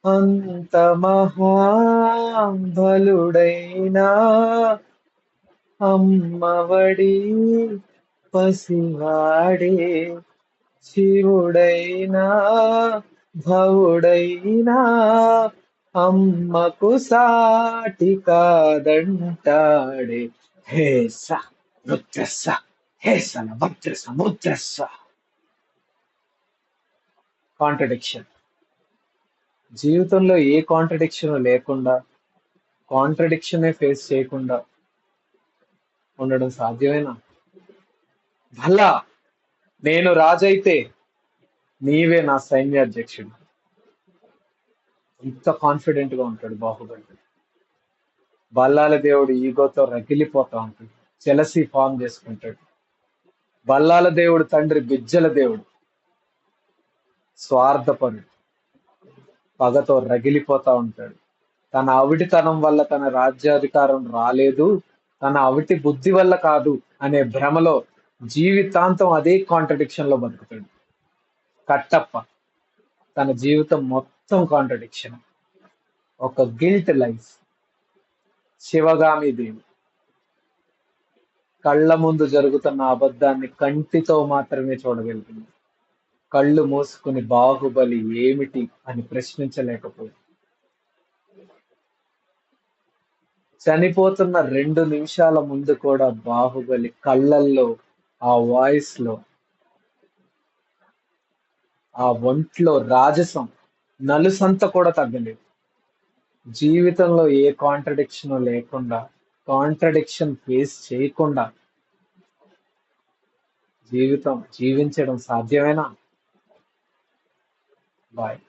అంత మహాబలుడైనా అమ్మవడి పసివాడే, శివుడైనా భవుడైనా అమ్మకు సాటి కాదంటాడే. హే స ముద్రస్స, హే సన ముద్రస ముద్రస్స. కాంట్రడిక్షన్. జీవితంలో ఏ కాంట్రడిక్షన్ లేకుండా, కాంట్రడిక్షనే ఫేస్ చేయకుండా ఉండడం సాధ్యమేనా? భలా, నేను రాజైతే నీవే నా సైన్యాధ్యక్షుడు. ఇంత కాన్ఫిడెంట్ గా ఉంటాడు బాహుబలి. బల్లాల దేవుడు ఈగోతో రగిలిపోతా ఉంటాడు, చెలసి ఫామ్ చేసుకుంటాడు. బల్లాల దేవుడు తండ్రి బిజ్జల దేవుడు, స్వార్థపరుడు, పగతో రగిలిపోతా ఉంటాడు. తన అవిటితనం వల్ల తన రాజ్యాధికారం రాలేదు, తన అవిటి బుద్ధి వల్ల కాదు అనే భ్రమలో జీవితాంతం అదే కాంట్రడిక్షన్ లో బతుకుతాడు. కట్టప్ప తన జీవితం మొత్తం కాంట్రడిక్షన్. ఒక గిల్ట్ లైఫ్. శివగామి దేవి కళ్ళ ముందు జరుగుతున్న అబద్ధాన్ని కంటితో మాత్రమే చూడగలిగింది. కళ్ళు మూసుకుని బాహుబలి ఏమిటి అని ప్రశ్నించలేకపోయింది. చనిపోతున్న 2 నిమిషాల ముందు కూడా బాహుబలి కళ్ళల్లో, ఆ వాయిస్ లో, ఆ ఒంట్లో రాజసం నలుసంత కూడా తగ్గలేదు. జీవితంలో ఏ కాంట్రడిక్షన్ లేకుండా, కాంట్రడిక్షన్ ఫేస్ చేయకుండా జీవితం జీవించడం సాధ్యమేనా? బాయ్.